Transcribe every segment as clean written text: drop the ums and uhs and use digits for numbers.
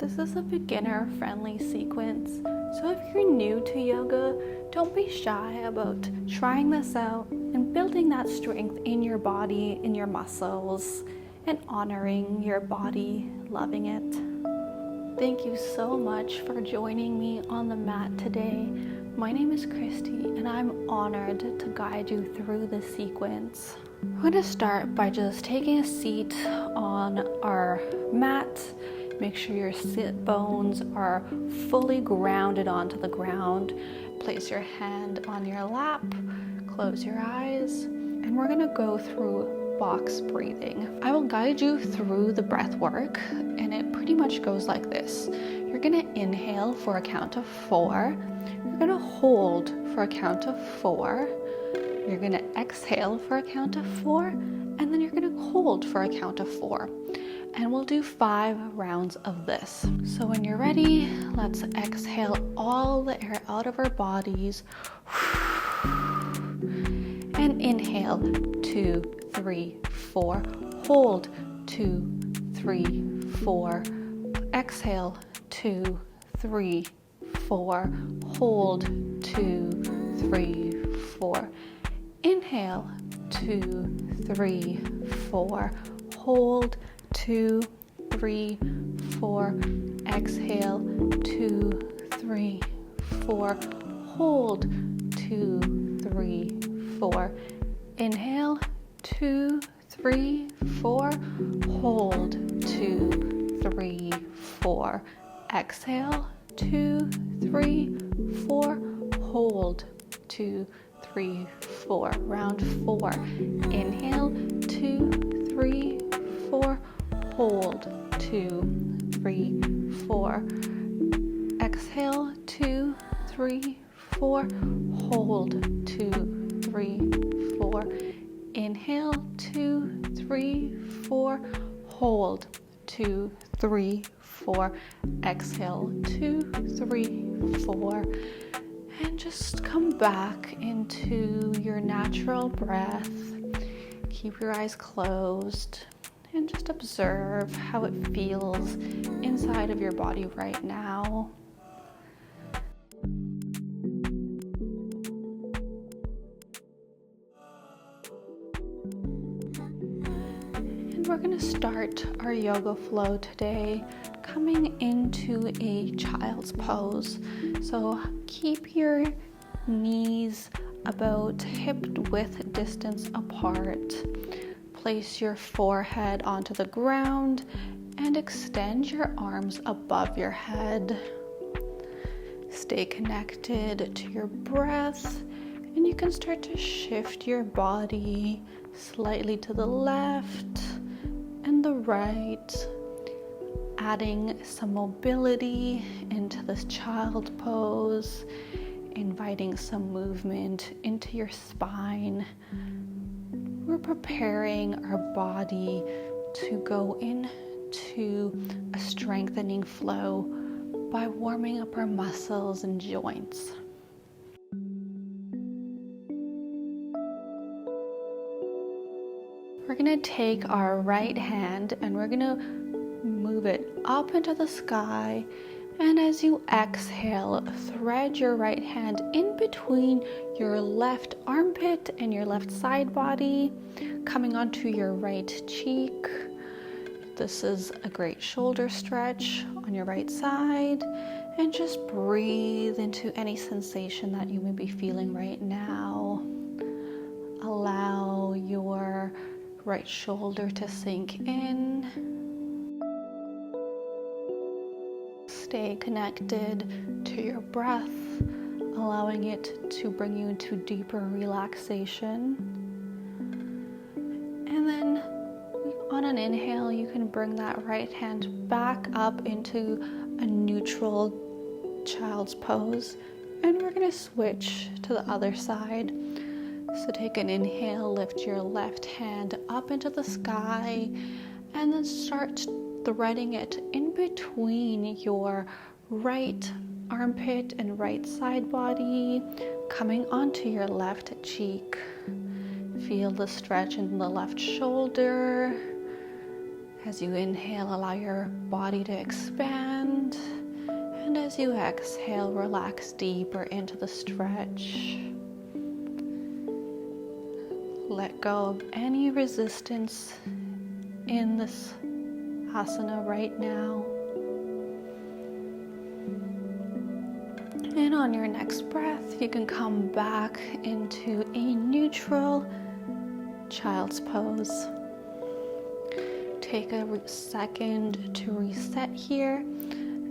This is a beginner-friendly sequence, so if you're new to yoga, don't be shy about trying this out and building that strength in your body, in your muscles, and honoring your body, loving it. Thank you so much for joining me on the mat today. My name is Christy, and I'm honored to guide you through this sequence. We're going to start by just taking a seat on our mat. Make sure your sit bones are fully grounded onto the ground. Place your hand on your lap, close your eyes, and we're going to go through box breathing. I will guide you through the breath work, and it pretty much goes like this. You're going to inhale for a count of 4. You're going to hold for a count of 4. You're going to exhale for a count of 4, and then you're going to hold for a count of 4. And we'll do 5 rounds of this. So when you're ready, let's exhale all the air out of our bodies. And inhale, 2, 3, 4. Hold, 2, 3, 4. Exhale, 2, 3, 4. Hold, 2, 3, 4. Inhale, 2, 3, 4. Hold, 2, 3, 4. Exhale, 2, 3, 4. Hold, 2, 3, 4. Inhale, 2, 3, 4. Hold, 2, 3, 4. Exhale, 2, 3, 4. Hold, 2, 3, 4. Round 4. Inhale, 2, 3, 4. Hold, 2, 3, 4. Exhale, 2, 3, 4. Hold, 2, 3, 4. Inhale, 2, 3, 4. Hold, 2, 3, 4. Exhale, 2, 3, 4. And just come back into your natural breath. Keep your eyes closed and just observe how it feels inside of your body right now. And we're going to start our yoga flow today coming into a child's pose. So keep your knees about hip width distance apart. Place your forehead onto the ground and extend your arms above your head. Stay connected to your breath, and you can start to shift your body slightly to the left and the right, adding some mobility into this child pose, inviting some movement into your spine. We're preparing our body to go into a strengthening flow by warming up our muscles and joints. We're going to take our right hand and we're going to move it up into the sky, and as you exhale, thread your right hand in between your left armpit and your left side body, coming onto your right cheek. This is a great shoulder stretch on your right side, and just breathe into any sensation that you may be feeling right now. Allow your right shoulder to sink in. Stay connected to your breath, allowing it to bring you into deeper relaxation. And then on an inhale, you can bring that right hand back up into a neutral child's pose. And we're going to switch to the other side. So take an inhale, lift your left hand up into the sky, and then start threading it in between your right armpit and right side body, coming onto your left cheek. Feel the stretch in the left shoulder. As you inhale, allow your body to expand. as you exhale, relax deeper into the stretch. Let go of any resistance in this asana right now. And on your next breath, you can come back into a neutral child's pose. Take a second to reset here,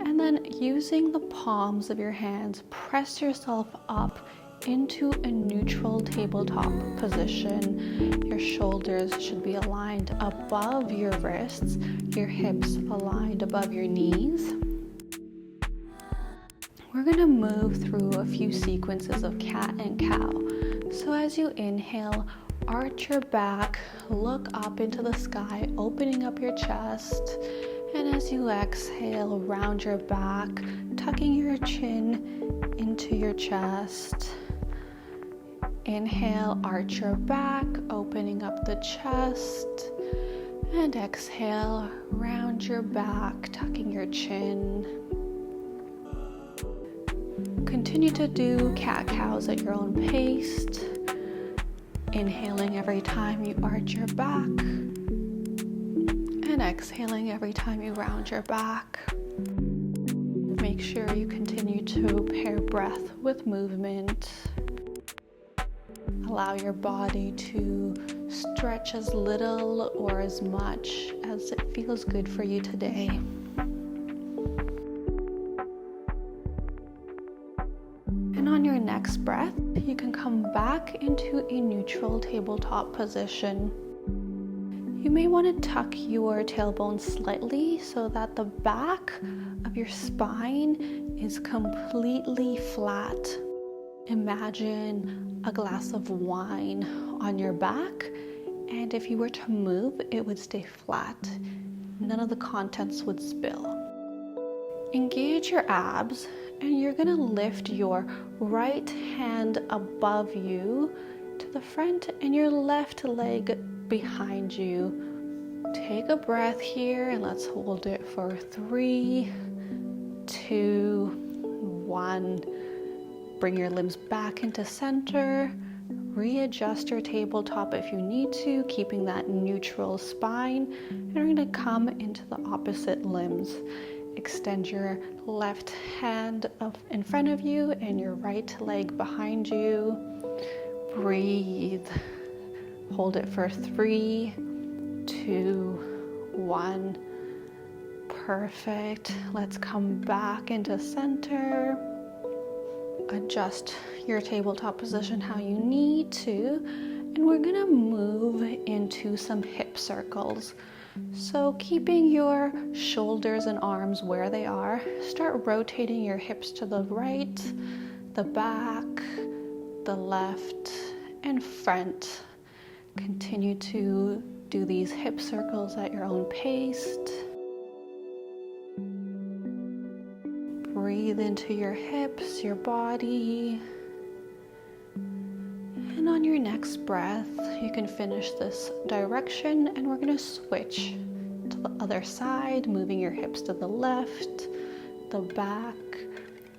and then using the palms of your hands, press yourself up into a neutral tabletop position. Your shoulders should be aligned above your wrists, your hips aligned above your knees. We're going to move through a few sequences of cat and cow. So as you inhale, arch your back, look up into the sky, opening up your chest. And as you exhale, round your back, tucking your chin into your chest. Inhale, arch your back, opening up the chest. And exhale, round your back, tucking your chin. Continue to do cat-cows at your own pace. Inhaling every time you arch your back. And exhaling every time you round your back. Make sure you continue to pair breath with movement. Allow your body to stretch as little or as much as it feels good for you today. And on your next breath, you can come back into a neutral tabletop position. You may want to tuck your tailbone slightly so that the back of your spine is completely flat. Imagine a glass of wine on your back, and if you were to move, it would stay flat. None of the contents would spill. Engage your abs, and you're going to lift your right hand above you to the front and your left leg behind you. Take a breath here, and let's hold it for 3, 2, 1. Bring your limbs back into center. Readjust your tabletop if you need to, keeping that neutral spine. And we're going to come into the opposite limbs. Extend your left hand up in front of you and your right leg behind you. Breathe. Hold it for 3, 2, 1. Perfect. Let's come back into center. Adjust your tabletop position how you need to, and we're gonna move into some hip circles. So keeping your shoulders and arms where they are, start rotating your hips to the right, the back, the left, and front. Continue to do these hip circles at your own pace. Breathe into your hips, your body. And on your next breath, you can finish this direction, and we're going to switch to the other side, moving your hips to the left, the back,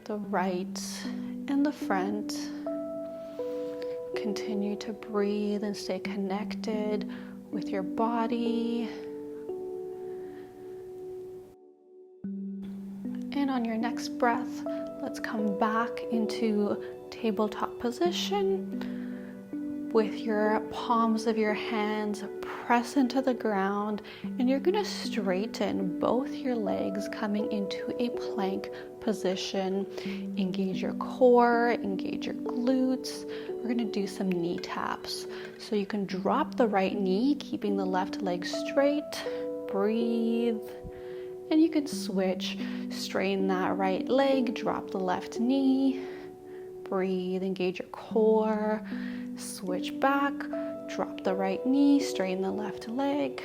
the right, and the front. Continue to breathe and stay connected with your body. And on your next breath, let's come back into tabletop position. With your palms of your hands, press into the ground, and you're going to straighten both your legs coming into a plank position. Engage your core, engage your glutes. We're going to do some knee taps. So you can drop the right knee, keeping the left leg straight. Breathe. And you can switch, straighten that right leg, drop the left knee. Breathe, engage your core. Switch back, drop the right knee, straighten the left leg.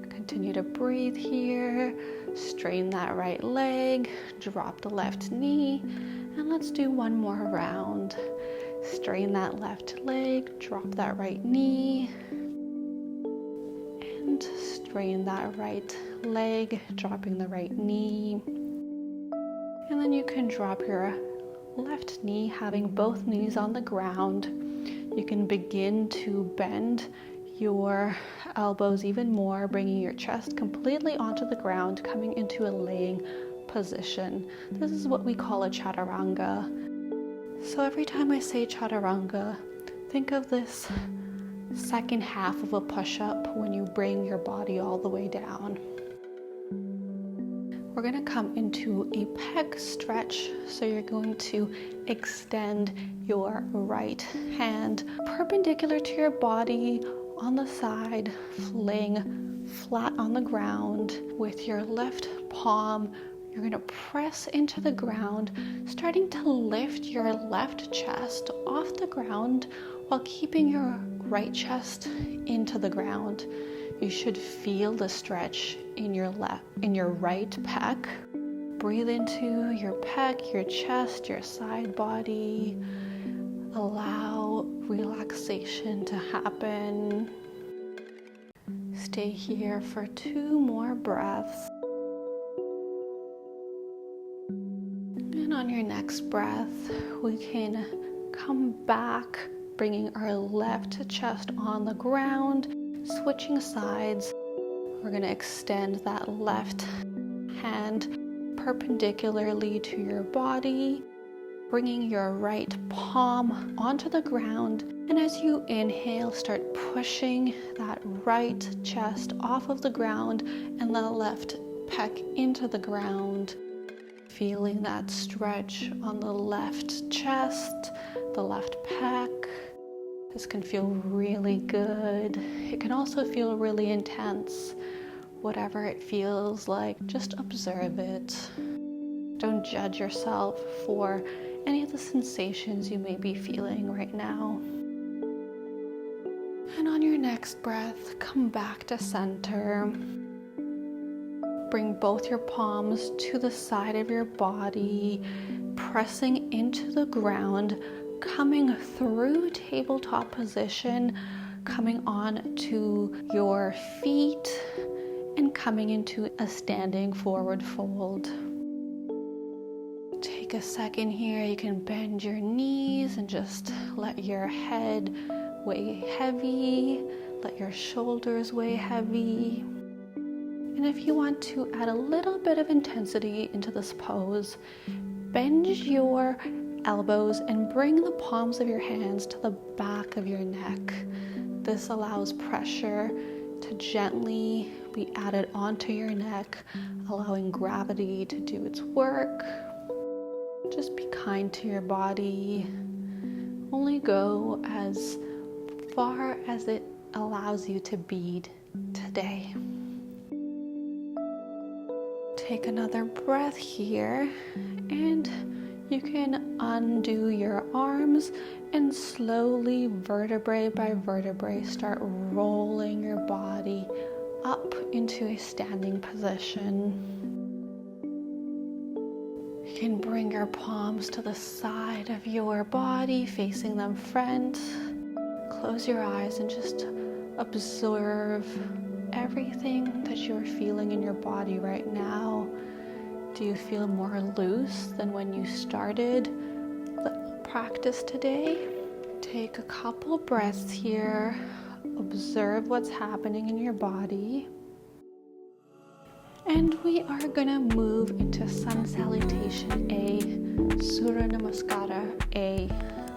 Continue to breathe here. Straighten that right leg, drop the left knee, and let's do one more round. Straighten that left leg, drop that right knee, and straighten that right leg, dropping the right knee. And then you can drop your left knee, having both knees on the ground. You can begin to bend your elbows even more, bringing your chest completely onto the ground, coming into a laying position. This is what we call a chaturanga. So every time I say chaturanga, think of this second half of a push-up when you bring your body all the way down. We're going to come into a pec stretch. So you're going to extend your right hand perpendicular to your body on the side, laying flat on the ground. With your left palm, you're going to press into the ground, starting to lift your left chest off the ground while keeping your right chest into the ground. You should feel the stretch in your right pec. Breathe into your pec, your chest, your side body. Allow relaxation to happen. Stay here for 2 more breaths. And on your next breath, we can come back, bringing our left chest on the ground, switching sides. We're going to extend that left hand perpendicularly to your body, bringing your right palm onto the ground. And as you inhale, start pushing that right chest off of the ground and the left pec into the ground. Feeling that stretch on the left chest, the left pec. This can feel really good. It can also feel really intense. Whatever it feels like, just observe it. Don't judge yourself for any of the sensations you may be feeling right now. And on your next breath, come back to center. Bring both your palms to the side of your body, pressing into the ground, coming through tabletop position, coming on to your feet, and coming into a standing forward fold. Take a second here. You can bend your knees and just let your head weigh heavy, let your shoulders weigh heavy. And if you want to add a little bit of intensity into this pose, bend your elbows and bring the palms of your hands to the back of your neck. This allows pressure to gently be added onto your neck, allowing gravity to do its work. Just be kind to your body. Only go as far as it allows you to be today. Take another breath here, and you can undo your arms and slowly, vertebrae by vertebrae, start rolling your body up into a standing position. You can bring your palms to the side of your body, facing them front. Close your eyes and just observe everything that you're feeling in your body right now. Do you feel more loose than when you started the practice today? Take a couple breaths here. Observe what's happening in your body. And we are gonna move into Sun Salutation A, Surya Namaskara A.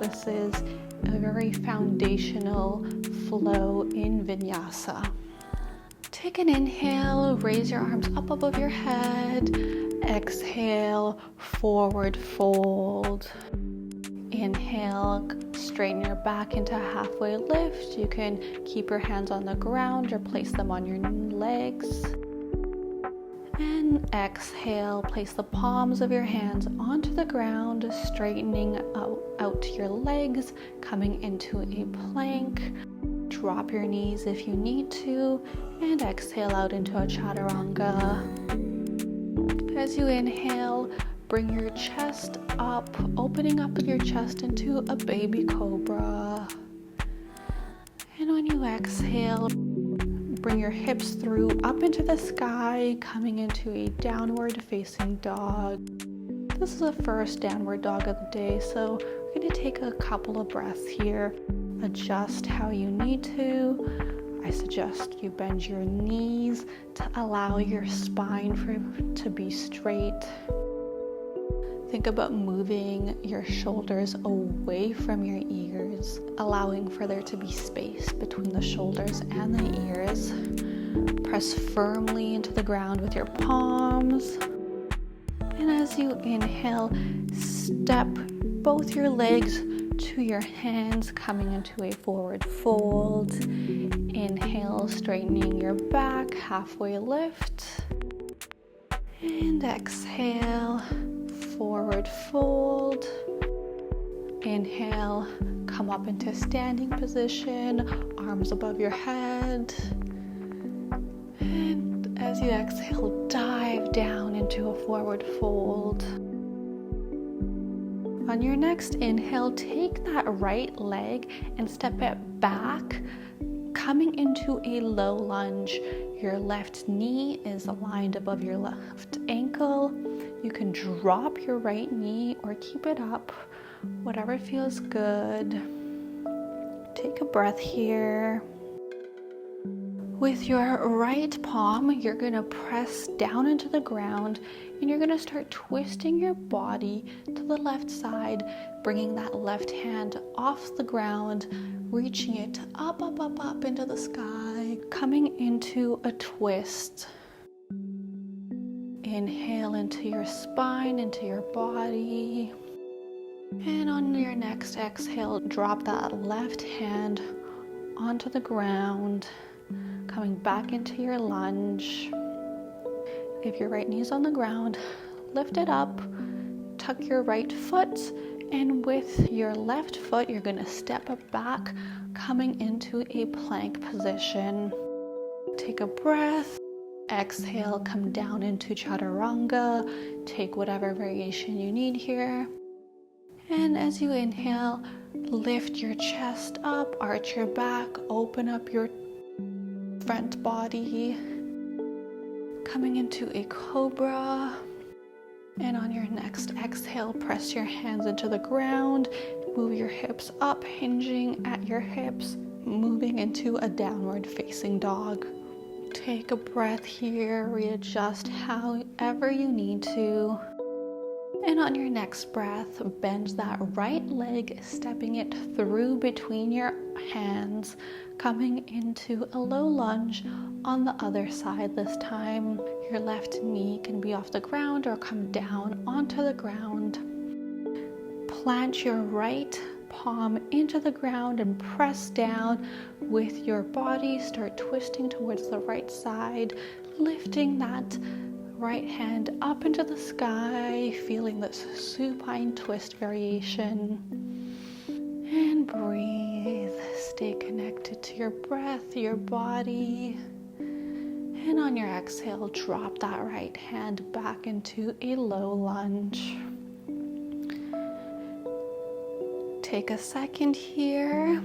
This is a very foundational flow in Vinyasa. Take an inhale, raise your arms up above your head. Exhale, forward fold. Inhale, straighten your back into a halfway lift. You can keep your hands on the ground or place them on your legs. And exhale, place the palms of your hands onto the ground, straightening out your legs, coming into a plank. Drop your knees if you need to, and exhale out into a chaturanga. As you inhale, bring your chest up, opening up your chest into a baby cobra. And when you exhale, bring your hips through up into the sky, coming into a downward facing dog. This is the first downward dog of the day, so we're going to take a couple of breaths here. Adjust how you need to. I suggest you bend your knees to allow your spine to be straight. Think about moving your shoulders away from your ears, allowing for there to be space between the shoulders and the ears. Press firmly into the ground with your palms. And as you inhale, step both your legs to your hands, coming into a forward fold. Inhale, straightening your back, halfway lift. And exhale, forward fold. Inhale, come up into standing position, arms above your head. And as you exhale, dive down into a forward fold. On your next inhale, take that right leg and step it back, coming into a low lunge. Your left knee is aligned above your left ankle. You can drop your right knee or keep it up, whatever feels good. Take a breath here. With your right palm, you're going to press down into the ground and you're going to start twisting your body to the left side, bringing that left hand off the ground, reaching it up, up, up, up into the sky, coming into a twist. Inhale into your spine, into your body. And on your next exhale, drop that left hand onto the ground, coming back into your lunge. If your right knee is on the ground, lift it up, tuck your right foot, and with your left foot, you're going to step it back, coming into a plank position. Take a breath. Exhale, come down into chaturanga. Take whatever variation you need here. And as you inhale, lift your chest up, arch your back, open up your front body, coming into a cobra. And on your next exhale, press your hands into the ground, move your hips up, hinging at your hips, moving into a downward facing dog. Take a breath here, readjust however you need to. And on your next breath, bend that right leg, stepping it through between your hands, coming into a low lunge on the other side this time. Your left knee can be off the ground or come down onto the ground. Plant your right palm into the ground and press down with your body. Start twisting towards the right side, lifting that right hand up into the sky, feeling this supine twist variation. And breathe. Stay connected to your breath, your body. And on your exhale, drop that right hand back into a low lunge. Take a second here.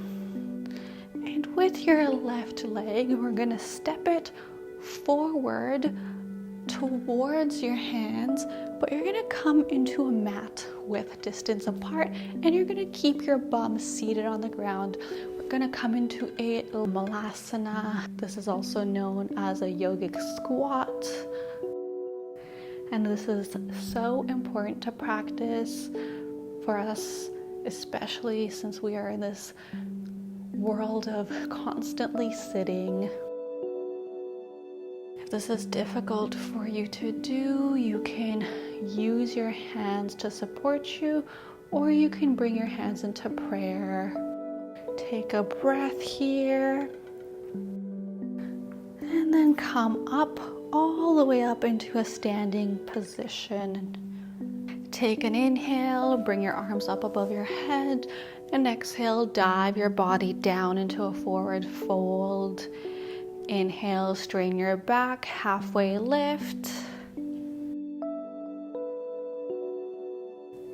And with your left leg, we're going to step it forward towards your hands, but you're going to come into a mat with distance apart, and you're going to keep your bum seated on the ground. We're going to come into a malasana. This is also known as a yogic squat. And this is so important to practice for us, especially since we are in this world of constantly sitting. If this is difficult for you to do, you can use your hands to support you, or you can bring your hands into prayer. Take a breath here, and then come up all the way up into a standing position. Take an inhale, bring your arms up above your head, and exhale, dive your body down into a forward fold. Inhale, straighten your back, halfway lift.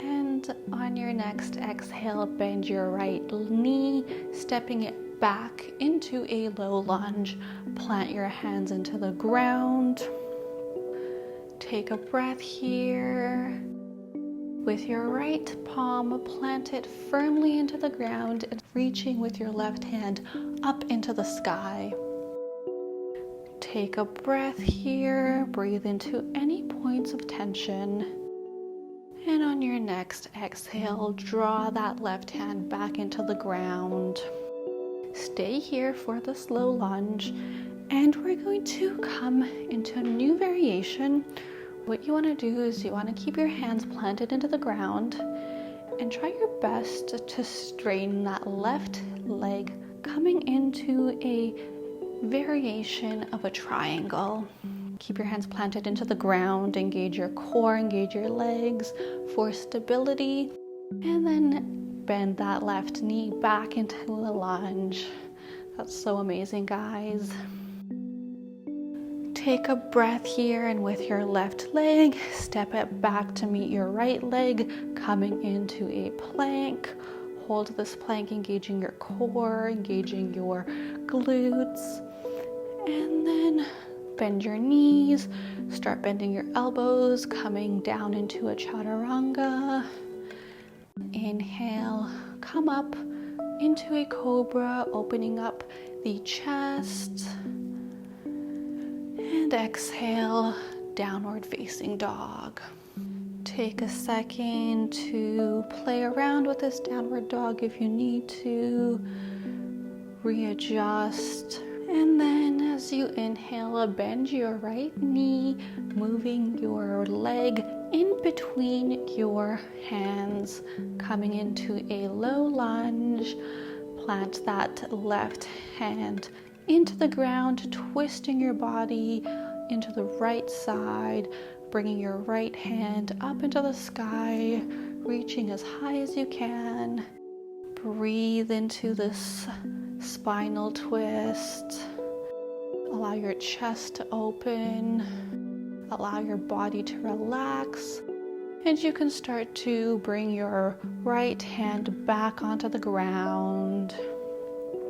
And on your next exhale, bend your right knee, stepping it back into a low lunge. Plant your hands into the ground. Take a breath here. With your right palm planted firmly into the ground and reaching with your left hand up into the sky. Take a breath here, breathe into any points of tension. And on your next exhale, draw that left hand back into the ground. Stay here for the slow lunge, and we're going to come into a new variation. What you want to do is you want to keep your hands planted into the ground and try your best to straighten that left leg, coming into a variation of a triangle. Keep your hands planted into the ground, engage your core, engage your legs for stability, and then bend that left knee back into the lunge. That's so amazing, guys. Take a breath here, and with your left leg, step it back to meet your right leg, coming into a plank. Hold this plank, engaging your core, engaging your glutes, and then bend your knees, start bending your elbows, coming down into a chaturanga. Inhale, come up into a cobra, opening up the chest. And exhale, downward facing dog. Take a second to play around with this downward dog if you need to. Readjust. And then as you inhale, bend your right knee, moving your leg in between your hands, coming into a low lunge. Plant that left hand into the ground, twisting your body into the right side, bringing your right hand up into the sky, reaching as high as you can. Breathe into this spinal twist. Allow your chest to open. Allow your body to relax. And you can start to bring your right hand back onto the ground.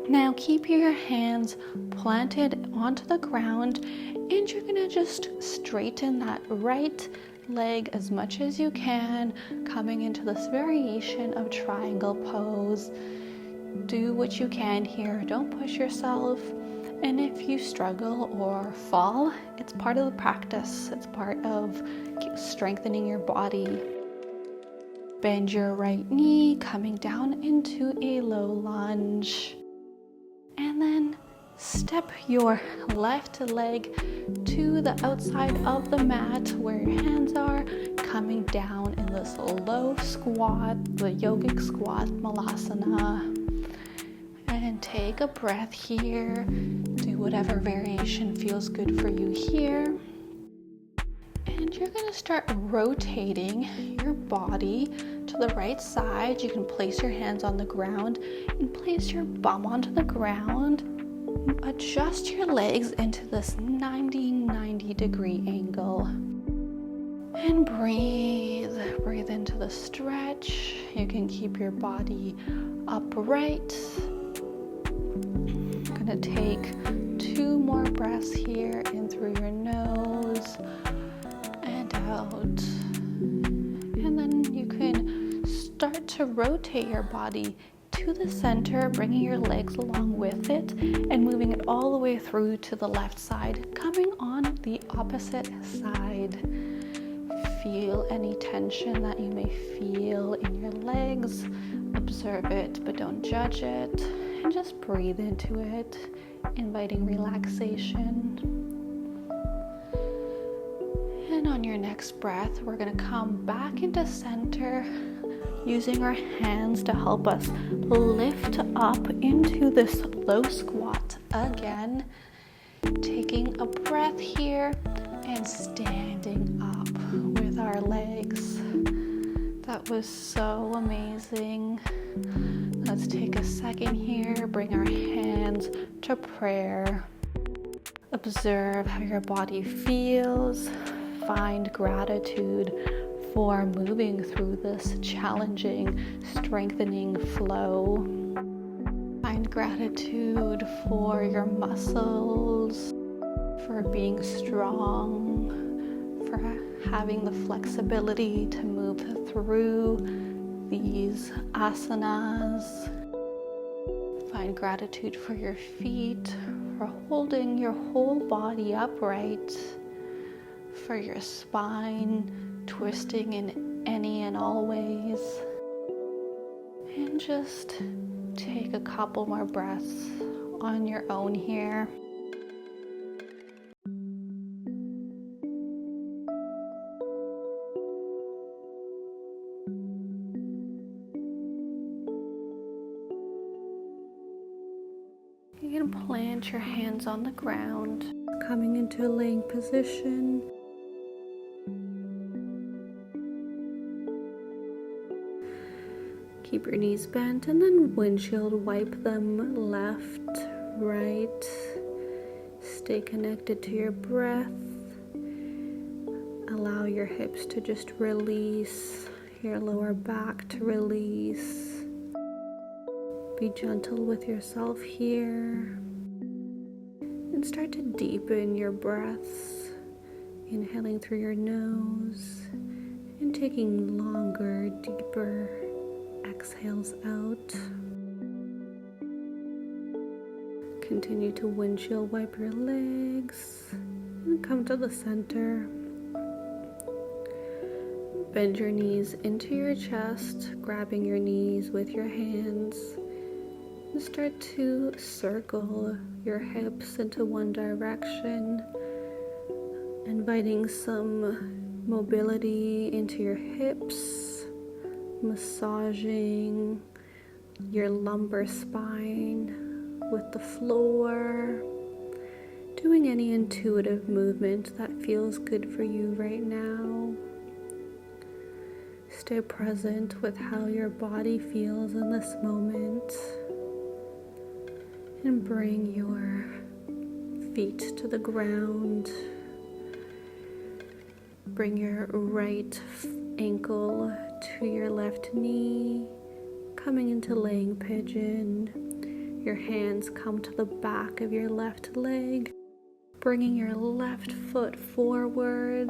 Now keep your hands planted onto the ground, and you're gonna just straighten that right leg as much as you can, coming into this variation of triangle pose. Do what you can here, don't push yourself. And if you struggle or fall, it's part of the practice. It's part of strengthening your body. Bend your right knee, coming down into a low lunge. And then step your left leg to the outside of the mat where your hands are, coming down in this low squat, the yogic squat, malasana. And take a breath here. Do whatever variation feels good for you here. And you're going to start rotating your body to the right side. You can place your hands on the ground and place your bum onto the ground. Adjust your legs into this 90 degree angle. And breathe. Breathe into the stretch. You can keep your body upright. I'm going to take 2 more breaths here, in through your nose and out. And then you can start to rotate your body to the center, bringing your legs along with it and moving it all the way through to the left side, coming on the opposite side. Feel any tension that you may feel in your legs. Observe it, but don't judge it. And just breathe into it, inviting relaxation. And on your next breath, we're going to come back into center, using our hands to help us lift up into this low squat again. Taking a breath here and standing up with our legs. That was so amazing. Let's take a second here, bring our hands to prayer. Observe how your body feels. Find gratitude for moving through this challenging, strengthening flow. Find gratitude for your muscles, for being strong, for having the flexibility to move through these asanas. Find gratitude for your feet, for holding your whole body upright, for your spine twisting in any and all ways. And just take a couple more breaths on your own here. You can plant your hands on the ground, coming into a laying position. Keep your knees bent and then windshield wipe them left, right. Stay connected to your breath. Allow your hips to just release, your lower back to release. Be gentle with yourself here. And start to deepen your breaths. Inhaling through your nose and taking longer, deeper exhales out. Continue to windshield wipe your legs and come to the center. Bend your knees into your chest, grabbing your knees with your hands. And start to circle your hips into one direction, inviting some mobility into your hips, massaging your lumbar spine with the floor, doing any intuitive movement that feels good for you right now. Stay present with how your body feels in this moment, and bring your feet to the ground. Bring your right ankle to your left knee, coming into laying pigeon. Your hands come to the back of your left leg, bringing your left foot forward.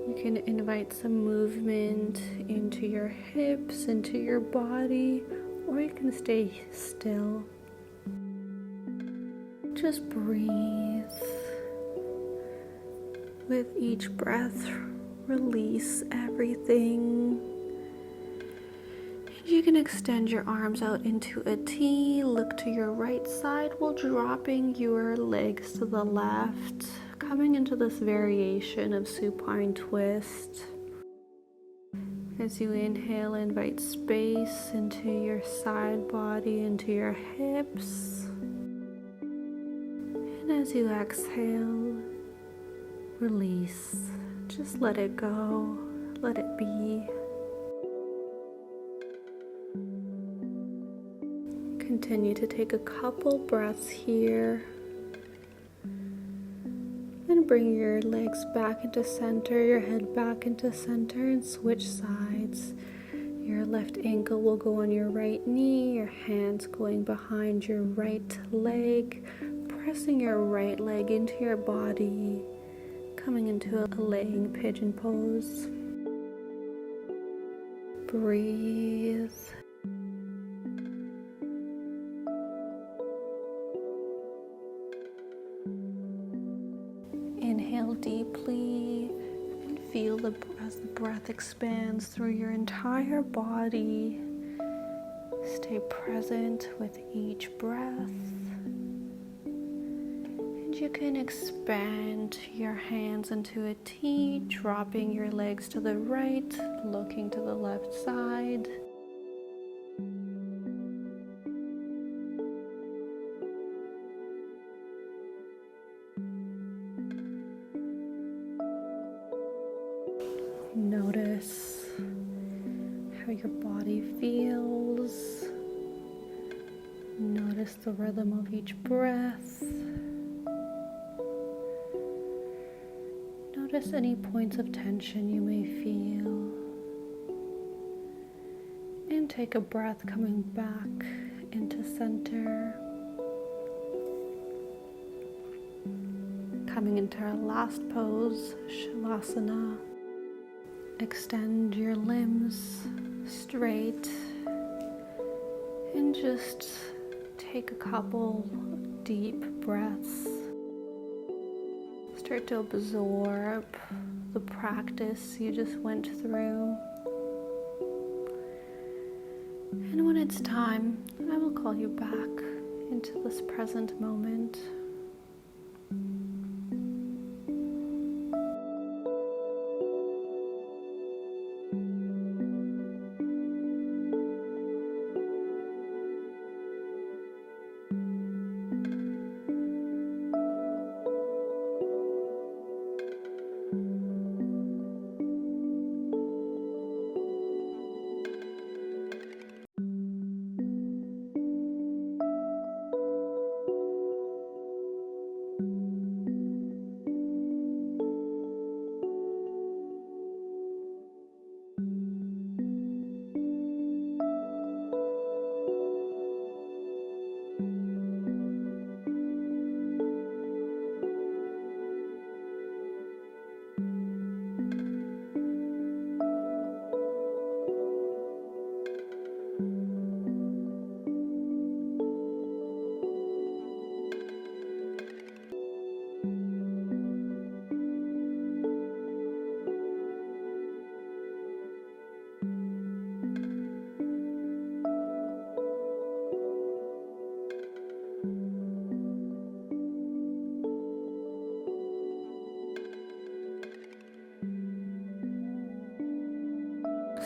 You can invite some movement into your hips, into your body, or you can stay still. Just breathe. With each breath, release everything. You can extend your arms out into a T, look to your right side while dropping your legs to the left, coming into this variation of supine twist. As you inhale, invite space into your side body, into your hips. And as you exhale, release. Just let it go. Let it be. Continue to take a couple breaths here. And bring your legs back into center, your head back into center, and switch sides. Your left ankle will go on your right knee, your hands going behind your right leg, pressing your right leg into your body, coming into a laying pigeon pose. Breathe. Inhale deeply and feel as the breath expands through your entire body. Stay present with each breath. And you can expand your hands into a T, dropping your legs to the right, looking to the left side. Notice how your body feels. Notice the rhythm of each breath. Notice any points of tension you may feel. And take a breath coming back into center. Coming into our last pose, Shavasana. Extend your limbs straight and just take a couple deep breaths. Start to absorb the practice you just went through. And when it's time, I will call you back into this present moment.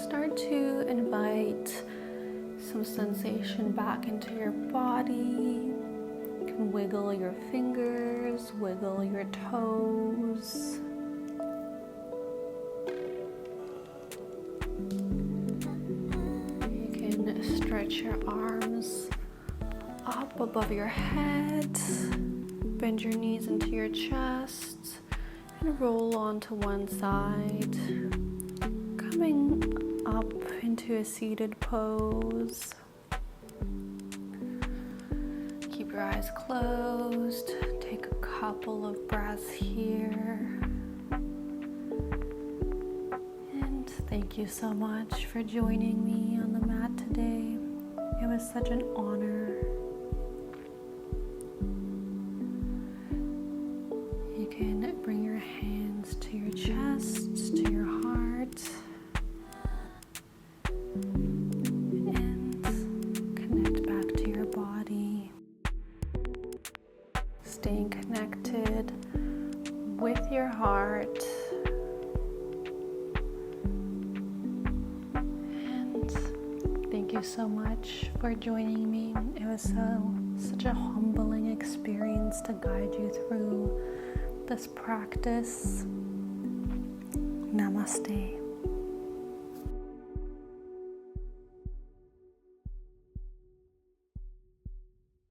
Start to invite some sensation back into your body. You can wiggle your fingers, wiggle your toes. You can stretch your arms up above your head, bend your knees into your chest, and roll onto one side. Coming up into a seated pose. Keep your eyes closed. Take a couple of breaths here. And thank you so much for joining me on the mat today. It was such an honor. You can bring your hands to your chest, to your heart. Staying connected with your heart, and thank you so much for joining me. It was such a humbling experience to guide you through this practice. Namaste.